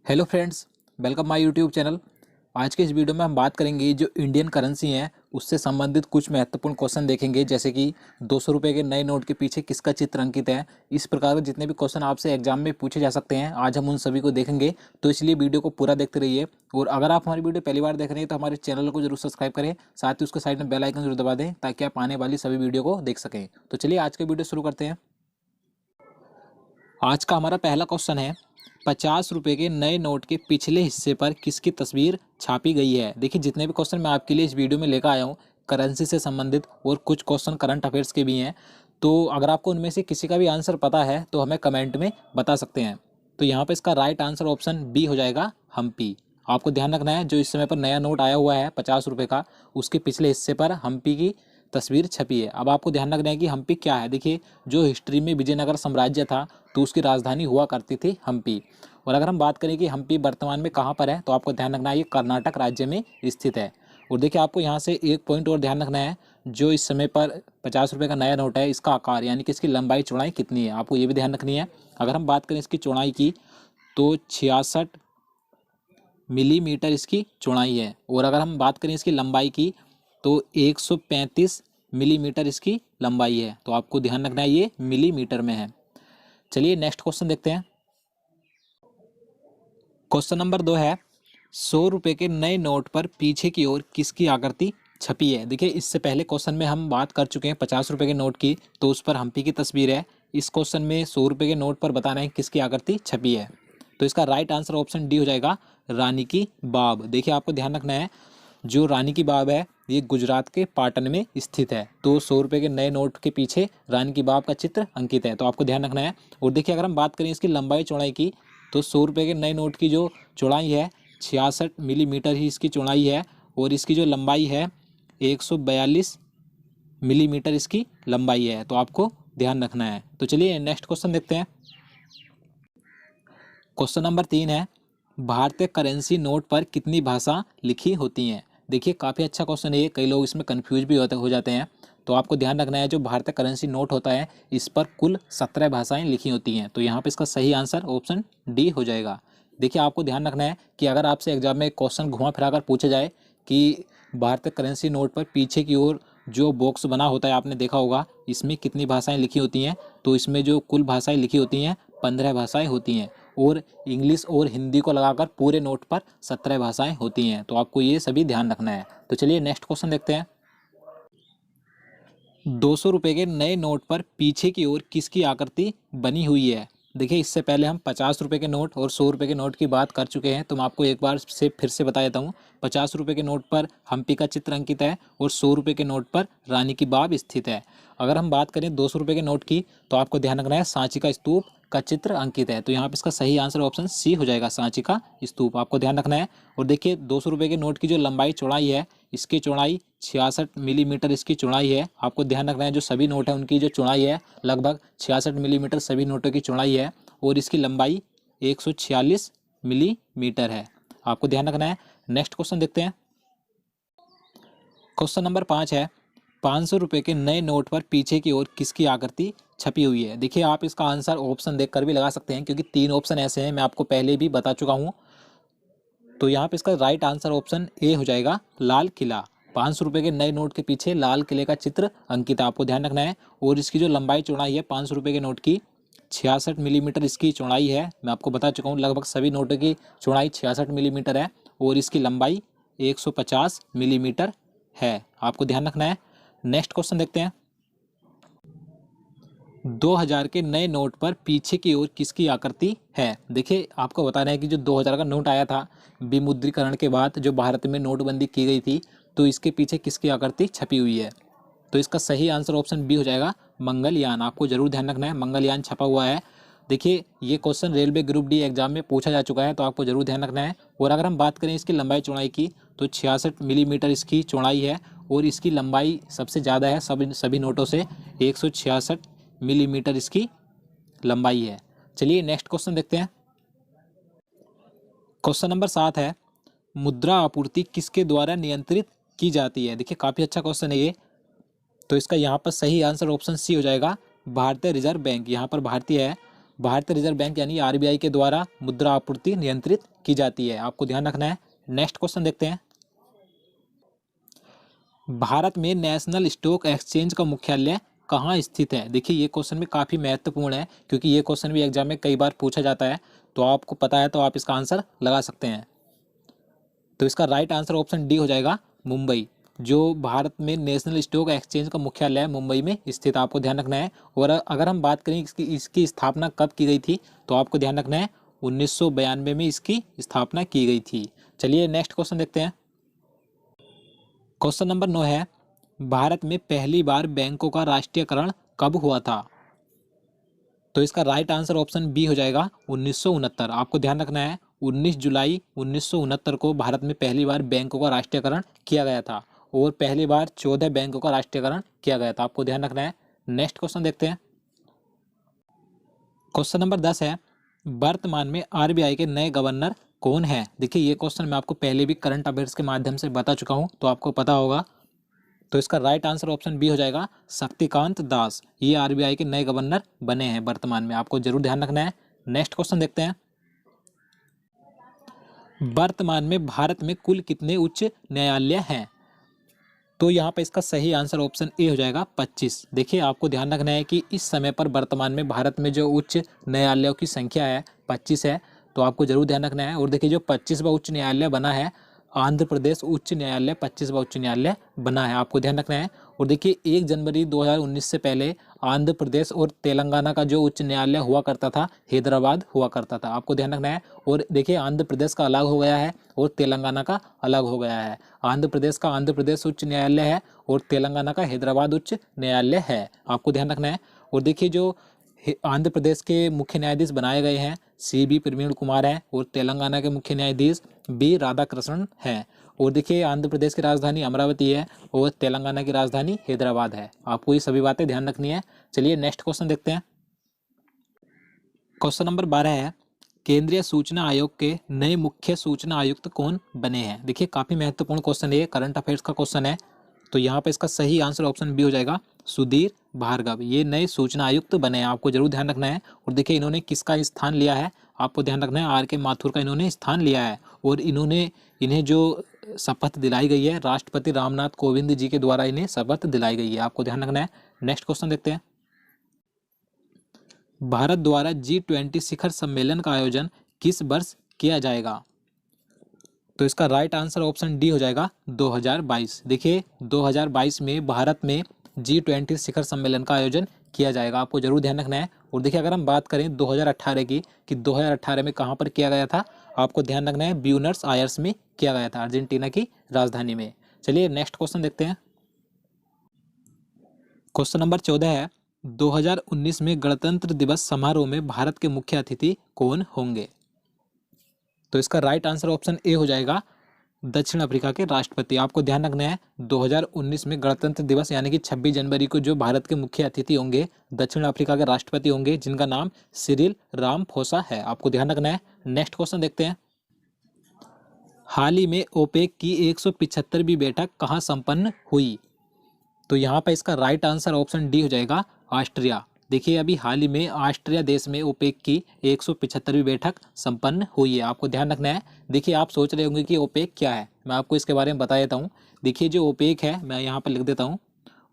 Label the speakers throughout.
Speaker 1: Hello friends, welcome my YouTube channel. आज के इस वीडियो में हम बात करेंगे जो इंडियन करेंसी है उससे संबंधित कुछ महत्वपूर्ण क्वेश्चन देखेंगे, जैसे कि 200 रुपये के नए नोट के पीछे किसका चित्र अंकित है। इस प्रकार के जितने भी क्वेश्चन आपसे एग्जाम में पूछे जा सकते हैं, आज हम उन सभी को देखेंगे। तो इसलिए वीडियो को पूरा देखते रहिए। और अगर आप हमारी वीडियो पहली बार देख रहे हैं तो हमारे चैनल को जरूर सब्सक्राइब करें, साथ ही उसके साइड में बेल आइकन जरूर दबा दें ताकि आप आने वाली सभी वीडियो को देख सकें। तो चलिए आज के वीडियो शुरू करते हैं। आज का हमारा पहला क्वेश्चन है, 50 रुपये के नए नोट के पिछले हिस्से पर किसकी तस्वीर छापी गई है। देखिए, जितने भी क्वेश्चन मैं आपके लिए इस वीडियो में लेकर आया हूँ करेंसी से संबंधित और कुछ क्वेश्चन करंट अफेयर्स के भी हैं। तो अगर आपको उनमें से किसी का भी आंसर पता है तो हमें कमेंट में बता सकते हैं। तो यहाँ पर इसका राइट आंसर ऑप्शन बी हो जाएगा, हम्पी। आपको ध्यान रखना है, जो इस समय पर नया नोट आया हुआ है 50 रुपये का, उसके पिछले हिस्से पर हम्पी की तस्वीर छपी है। अब आपको ध्यान रखना है कि हम्पी क्या है। देखिए, जो हिस्ट्री में विजयनगर साम्राज्य था तो उसकी राजधानी हुआ करती थी हम्पी। और अगर हम बात करें कि हम्पी वर्तमान में कहाँ पर है, तो आपको ध्यान रखना है ये कर्नाटक राज्य में स्थित है। और देखिए, आपको यहाँ से एक पॉइंट और ध्यान रखना है, जो इस समय पर 50 रुपये का नया नोट है, इसका आकार यानी कि इसकी लंबाई चौड़ाई कितनी है, आपको ये भी ध्यान रखनी है। अगर हम बात करें इसकी चौड़ाई की तो 66 मिलीमीटर इसकी चौड़ाई है। और अगर हम बात करें इसकी लंबाई की तो 135 मिलीमीटर इसकी लंबाई है। तो आपको ध्यान रखना है ये मिलीमीटर में है। चलिए नेक्स्ट क्वेश्चन देखते हैं। क्वेश्चन नंबर 2 है, 100 रुपये के नए नोट पर पीछे की ओर किसकी आकृति छपी है। देखिए, इससे पहले क्वेश्चन में हम बात कर चुके हैं 50 रुपये के नोट की, तो उस पर हम्पी की तस्वीर है। इस क्वेश्चन में 100 रुपये के नोट पर बताना है किसकी आकृति छपी है। तो इसका राइट आंसर ऑप्शन डी हो जाएगा, रानी की बाब। देखिए, आपको ध्यान रखना है, जो रानी की बाब है ये गुजरात के पाटन में स्थित है। तो 100 रुपये के नए नोट के पीछे रानी की बाब का चित्र अंकित है, तो आपको ध्यान रखना है। और देखिए, अगर हम बात करें इसकी लंबाई चौड़ाई की तो 100 रुपये के नए नोट की जो चौड़ाई है 66 मिलीमीटर ही इसकी चौड़ाई है। और इसकी जो लंबाई है 142 मिलीमीटर इसकी लंबाई है। तो आपको ध्यान रखना है। तो चलिए नेक्स्ट क्वेश्चन देखते हैं। क्वेश्चन नंबर 3 है, भारतीय करेंसी नोट पर कितनी भाषा लिखी होती हैं। देखिए, काफ़ी अच्छा क्वेश्चन है ये, कई लोग इसमें कंफ्यूज भी हो जाते हैं। तो आपको ध्यान रखना है, जो भारतीय करेंसी नोट होता है इस पर कुल 17 भाषाएं लिखी होती हैं। तो यहाँ पे इसका सही आंसर ऑप्शन डी हो जाएगा। देखिए, आपको ध्यान रखना है कि अगर आपसे एग्जाम में क्वेश्चन घुमा फिरा कर पूछा जाए कि भारतीय करेंसी नोट पर पीछे की ओर जो बॉक्स बना होता है, आपने देखा होगा, इसमें कितनी भाषाएं लिखी होती हैं, तो इसमें जो कुल भाषाएं लिखी होती हैं 15 भाषाएं होती हैं। और इंग्लिश और हिंदी को लगाकर पूरे नोट पर 17 भाषाएं होती हैं। तो आपको ये सभी ध्यान रखना है। तो चलिए नेक्स्ट क्वेश्चन देखते हैं। 200 रुपये के नए नोट पर पीछे की ओर किसकी आकृति बनी हुई है। देखिए, इससे पहले हम 50 रुपये के नोट और 100 रुपये के नोट की बात कर चुके हैं, तो मैं आपको एक बार से फिर से बता देता हूँ। 50 रुपये के नोट पर हम्पी का चित्र अंकित है और 100 रुपये के नोट पर रानी की बाब स्थित है। अगर हम बात करें 200 रुपये के नोट की तो आपको ध्यान रखना है, सांची का स्तूप का चित्र अंकित है। तो यहाँ पे इसका सही आंसर ऑप्शन सी हो जाएगा, सांची का स्तूप। आपको ध्यान रखना है। और देखिए, 200 रुपये के नोट की जो लंबाई चौड़ाई है, इसकी चौड़ाई 66 मिलीमीटर इसकी चौड़ाई है। आपको ध्यान रखना है, जो सभी नोट है उनकी जो चौड़ाई है लगभग 66 मिलीमीटर सभी नोटों की चौड़ाई है। और इसकी लंबाई 146 मिलीमीटर है। आपको ध्यान रखना है। नेक्स्ट क्वेश्चन देखते हैं। क्वेश्चन नंबर 5 है, 500 रुपये के नए नोट पर पीछे की ओर किसकी आकृति छपी हुई है। देखिए, आप इसका आंसर ऑप्शन देखकर भी लगा सकते हैं, क्योंकि 3 ऑप्शन ऐसे हैं, मैं आपको पहले भी बता चुका हूँ। तो यहाँ पे इसका राइट आंसर ऑप्शन ए हो जाएगा, लाल किला। 500 रुपये के नए नोट के पीछे लाल किले का चित्र अंकित है, आपको ध्यान रखना है। और इसकी जो लंबाई चौड़ाई है 500 रुपये के नोट की 66 मिलीमीटर इसकी चौड़ाई है। मैं आपको बता चुका हूँ, लगभग सभी नोटों की चौड़ाई 66 मिलीमीटर है। और इसकी लंबाई 150 मिलीमीटर है। आपको ध्यान रखना है। नेक्स्ट क्वेश्चन देखते हैं। 2000 के नए नोट पर पीछे की ओर किसकी आकृति है। देखिए, आपको बताना है कि जो 2000 का नोट आया था विमुद्रीकरण के बाद, जो भारत में नोटबंदी की गई थी, तो इसके पीछे किसकी आकृति छपी हुई है। तो इसका सही आंसर ऑप्शन बी हो जाएगा, मंगलयान। आपको जरूर ध्यान रखना है, मंगलयान छपा हुआ है। देखिए, ये question railway group D exam में पूछा जा चुका है, तो आपको जरूर ध्यान रखना है। और अगर हम बात करें इसकी लंबाई चौड़ाई की तो 66 मिलीमीटर इसकी चौड़ाई है। और इसकी लंबाई सबसे ज़्यादा है सभी नोटों से, 166 मिलीमीटर इसकी लंबाई है। चलिए नेक्स्ट क्वेश्चन देखते हैं। क्वेश्चन नंबर 7 है, मुद्रा आपूर्ति किसके द्वारा नियंत्रित की जाती है। देखिए, काफ़ी अच्छा क्वेश्चन है ये। तो इसका यहाँ पर सही आंसर ऑप्शन सी हो जाएगा, भारतीय रिजर्व बैंक। यहाँ पर भारतीय है भारतीय रिजर्व बैंक यानी आरबीआई के द्वारा मुद्रा आपूर्ति नियंत्रित की जाती है, आपको ध्यान रखना है। नेक्स्ट क्वेश्चन देखते हैं। भारत में नेशनल स्टॉक एक्सचेंज का मुख्यालय कहाँ स्थित है? देखिए ये क्वेश्चन भी काफ़ी महत्वपूर्ण है, क्योंकि ये क्वेश्चन भी एग्जाम में कई बार पूछा जाता है, तो आपको पता है तो आप इसका आंसर लगा सकते हैं। तो इसका राइट आंसर ऑप्शन डी हो जाएगा, मुंबई। जो भारत में नेशनल स्टॉक एक्सचेंज का मुख्यालय है मुंबई में स्थित, आपको ध्यान रखना है। और अगर हम बात करें इसकी स्थापना कब की गई थी, तो आपको ध्यान रखना है 1992 में इसकी स्थापना की गई थी। चलिए नेक्स्ट क्वेश्चन देखते हैं। क्वेश्चन नंबर 9 है, भारत में पहली बार बैंकों का राष्ट्रीयकरण कब हुआ था? तो इसका राइट आंसर ऑप्शन बी हो जाएगा 1969। आपको ध्यान रखना है 19 जुलाई 1969 को भारत में पहली बार बैंकों का राष्ट्रीयकरण किया गया था, और पहली बार 14 बैंकों का राष्ट्रीयकरण किया गया था, आपको ध्यान रखना है। नेक्स्ट क्वेश्चन देखते हैं। क्वेश्चन नंबर 10 है, वर्तमान में आरबीआई के नए गवर्नर कौन है? देखिए ये क्वेश्चन मैं आपको पहले भी करंट अफेयर्स के माध्यम से बता चुका हूँ, तो आपको पता होगा। तो इसका राइट आंसर ऑप्शन बी हो जाएगा, शक्तिकांत दास। ये आरबीआई के नए गवर्नर बने हैं वर्तमान में, आपको जरूर ध्यान रखना है। नेक्स्ट क्वेश्चन देखते हैं। वर्तमान में भारत में कुल कितने उच्च न्यायालय हैं? तो यहाँ पे इसका सही आंसर ऑप्शन ए हो जाएगा 25। देखिए आपको ध्यान रखना है कि इस समय पर वर्तमान में भारत में जो उच्च न्यायालयों की संख्या है 25 है, तो आपको जरूर ध्यान रखना है। और देखिए जो 25वां उच्च न्यायालय बना है, आंध्र प्रदेश उच्च न्यायालय 25वां उच्च न्यायालय बना है, आपको ध्यान रखना है। और देखिए 1 जनवरी 2019 से पहले आंध्र प्रदेश और तेलंगाना का जो उच्च न्यायालय हुआ करता था, हैदराबाद हुआ करता था, आपको ध्यान रखना है। और देखिए आंध्र प्रदेश का अलग हो गया है और तेलंगाना का अलग हो गया है। आंध्र प्रदेश का आंध्र प्रदेश उच्च न्यायालय है और तेलंगाना का हैदराबाद उच्च न्यायालय है, आपको ध्यान रखना है। और देखिए जो आंध्र प्रदेश के मुख्य न्यायाधीश बनाए गए हैं CB प्रवीण कुमार हैं, और तेलंगाना के मुख्य न्यायाधीश B राधाकृष्णन हैं। और देखिए आंध्र प्रदेश की राजधानी अमरावती है और तेलंगाना की राजधानी हैदराबाद है, आपको ये सभी बातें ध्यान रखनी है। चलिए नेक्स्ट क्वेश्चन देखते हैं। क्वेश्चन नंबर 12 है, केंद्रीय सूचना आयोग के नए मुख्य सूचना आयुक्त कौन बने हैं? देखिए काफी महत्वपूर्ण क्वेश्चन है, करंट अफेयर्स का क्वेश्चन है, तो यहाँ पे इसका सही आंसर ऑप्शन बी हो जाएगा, सुधीर भार्गव। ये नए सूचना आयुक्त बने हैं, आपको जरूर ध्यान रखना है। और देखिए इन्होंने किसका स्थान लिया है, आपको ध्यान रखना है, RK माथुर का इन्होंने स्थान लिया है। और इन्हें जो शपथ दिलाई गई है राष्ट्रपति रामनाथ कोविंद जी के द्वारा इन्हें शपथ दिलाई गई है, आपको ध्यान रखना है। नेक्स्ट क्वेश्चन देखते हैं। भारत द्वारा G20 शिखर सम्मेलन का आयोजन किस वर्ष किया जाएगा? तो इसका राइट आंसर ऑप्शन डी हो जाएगा 2022। देखिए 2022 में भारत में G20 शिखर सम्मेलन का आयोजन किया जाएगा, आपको जरूर ध्यान रखना है। और देखिए अगर हम बात करें 2018 की, कि 2018 में कहाँ पर किया गया था, आपको ध्यान रखना है ब्यूनस आयर्स में किया गया था, अर्जेंटीना की राजधानी में। चलिए नेक्स्ट क्वेश्चन देखते हैं। क्वेश्चन नंबर 14 है, 2019 में गणतंत्र दिवस समारोह में भारत के मुख्य अतिथि कौन होंगे? तो इसका राइट आंसर ऑप्शन ए हो जाएगा, दक्षिण अफ्रीका के राष्ट्रपति। आपको ध्यान रखना है 2019 में गणतंत्र दिवस यानी कि 26 जनवरी को जो भारत के मुख्य अतिथि होंगे दक्षिण अफ्रीका के राष्ट्रपति होंगे, जिनका नाम सिरिल रामफोसा है, आपको ध्यान रखना है। नेक्स्ट क्वेश्चन देखते हैं। हाल ही में ओपेक की 175वीं बैठक कहाँ संपन्न हुई? तो यहाँ पर इसका राइट आंसर ऑप्शन डी हो जाएगा, ऑस्ट्रिया। देखिए अभी हाल ही में ऑस्ट्रिया देश में ओपेक की 175वीं बैठक संपन्न हुई है, आपको ध्यान रखना है। देखिए आप सोच रहे होंगे कि ओपेक क्या है, मैं आपको इसके बारे में बता देता हूँ। देखिए जो ओपेक है, मैं यहाँ पर लिख देता हूँ,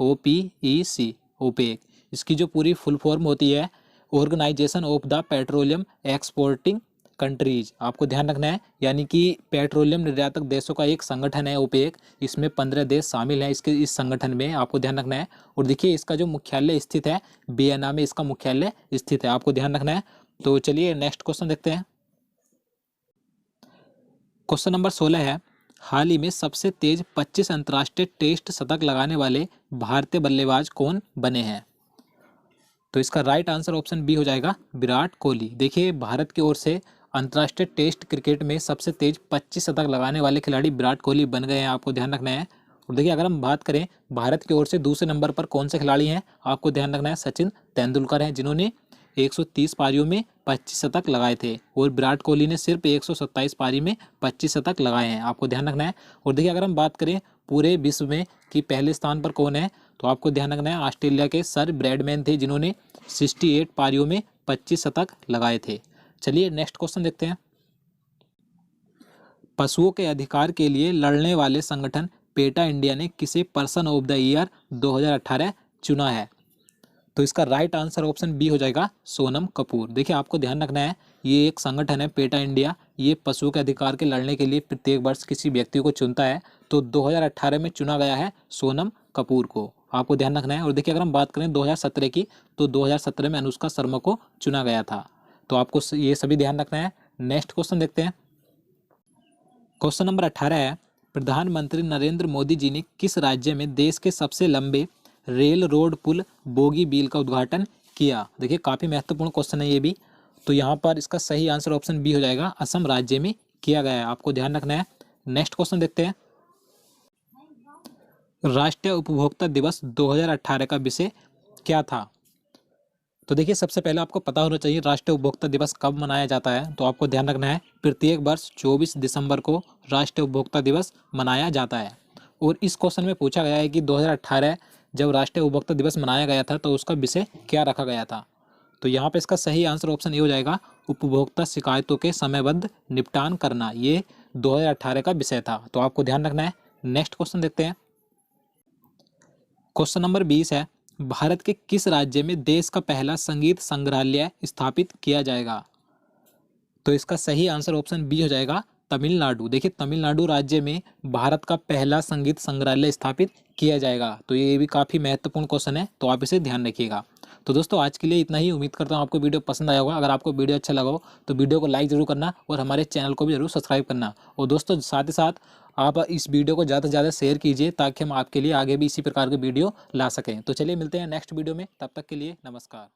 Speaker 1: OPEC, ओपेक। इसकी जो पूरी फुल फॉर्म होती है, organisation of the petroleum exporting countries, आपको ध्यान रखना है। यानी कि पेट्रोलियम निर्यातक देशों का एक संगठन है ओपेक, इसमें 15 देश शामिल हैं इस संगठन में, आपको ध्यान रखना है। और देखिए इसका जो मुख्यालय स्थित है वियना में, इसका मुख्यालय स्थित है, आपको ध्यान रखना है। तो चलिए नेक्स्ट क्वेश्चन देखते हैं। क्वेश्चन नंबर 16 है, हाल ही में सबसे तेज 25 अंतर्राष्ट्रीय टेस्ट शतक लगाने वाले भारतीय बल्लेबाज कौन बने हैं? तो इसका राइट आंसर ऑप्शन बी हो जाएगा, विराट कोहली। देखिए भारत की ओर से अंतर्राष्ट्रीय टेस्ट क्रिकेट में सबसे तेज 25 शतक लगाने वाले खिलाड़ी विराट कोहली बन गए हैं, आपको ध्यान रखना है। और देखिए अगर हम बात करें भारत की ओर से दूसरे नंबर पर कौन से खिलाड़ी हैं, आपको ध्यान रखना है, सचिन तेंदुलकर हैं, जिन्होंने 130 पारियों में 25 शतक लगाए थे। और विराट कोहली ने सिर्फ 127 पारी में 25 शतक लगाए हैं, आपको ध्यान रखना है। और देखिए अगर हम बात करें पूरे विश्व में कि पहले स्थान पर कौन है, तो आपको ध्यान रखना है ऑस्ट्रेलिया के सर ब्रैडमैन थे, जिन्होंने 68 पारियों में 25 शतक लगाए थे। चलिए नेक्स्ट क्वेश्चन देखते हैं। पशुओं के अधिकार के लिए लड़ने वाले संगठन पेटा इंडिया ने किसे पर्सन ऑफ द ईयर 2018 चुना है? तो इसका राइट आंसर ऑप्शन बी हो जाएगा सोनम कपूर। देखिए आपको ध्यान रखना है, ये एक संगठन है पेटा इंडिया, ये पशुओं के अधिकार के लड़ने के लिए प्रत्येक वर्ष किसी व्यक्ति को चुनता है। तो 2018 में चुना गया है सोनम कपूर को, आपको ध्यान रखना है। और देखिए अगर हम बात करें 2017 की, तो 2017 में अनुष्का शर्मा को चुना गया था। तो आपको ये सभी ध्यान रखना है। नेक्स्ट क्वेश्चन देखते हैं। क्वेश्चन नंबर 18 है, प्रधानमंत्री नरेंद्र मोदी जी ने किस राज्य में देश के सबसे लंबे रेल रोड पुल बोगी बील का उद्घाटन किया? देखिए काफ़ी महत्वपूर्ण क्वेश्चन है ये भी। तो यहाँ पर इसका सही आंसर ऑप्शन बी हो जाएगा, असम राज्य में किया गया है, आपको ध्यान रखना है। नेक्स्ट क्वेश्चन देखते हैं। राष्ट्रीय उपभोक्ता दिवस 2018 का विषय क्या था? तो देखिए सबसे पहले आपको पता होना चाहिए राष्ट्रीय उपभोक्ता दिवस कब मनाया जाता है। तो आपको ध्यान रखना है, प्रत्येक वर्ष 24 दिसंबर को राष्ट्रीय उपभोक्ता दिवस मनाया जाता है। और इस क्वेश्चन में पूछा गया है कि 2018 जब राष्ट्रीय उपभोक्ता दिवस मनाया गया था तो उसका विषय क्या रखा गया था? तो यहाँ पे इसका सही आंसर ऑप्शन ए हो जाएगा, उपभोक्ता शिकायतों के समयबद्ध निपटान करना। ये 2018 का विषय था, तो आपको ध्यान रखना है। नेक्स्ट क्वेश्चन देखते हैं। क्वेश्चन नंबर 20 है, भारत के किस राज्य में देश का पहला संगीत संग्रहालय स्थापित किया जाएगा? तो इसका सही आंसर ऑप्शन बी हो जाएगा, तमिलनाडु। देखिए तमिलनाडु राज्य में भारत का पहला संगीत संग्रहालय स्थापित किया जाएगा। तो ये भी काफ़ी महत्वपूर्ण क्वेश्चन है, तो आप इसे ध्यान रखिएगा। तो दोस्तों आज के लिए इतना ही। उम्मीद करता हूँ आपको वीडियो पसंद आया होगा। अगर आपको वीडियो अच्छा लगा हो तो वीडियो को लाइक जरूर करना और हमारे चैनल को भी जरूर सब्सक्राइब करना। और दोस्तों साथ ही साथ आप इस वीडियो को ज़्यादा से ज़्यादा शेयर कीजिए ताकि हम आपके लिए आगे भी इसी प्रकार के वीडियो ला सकें। तो चलिए मिलते हैं नेक्स्ट वीडियो में, तब तक के लिए नमस्कार।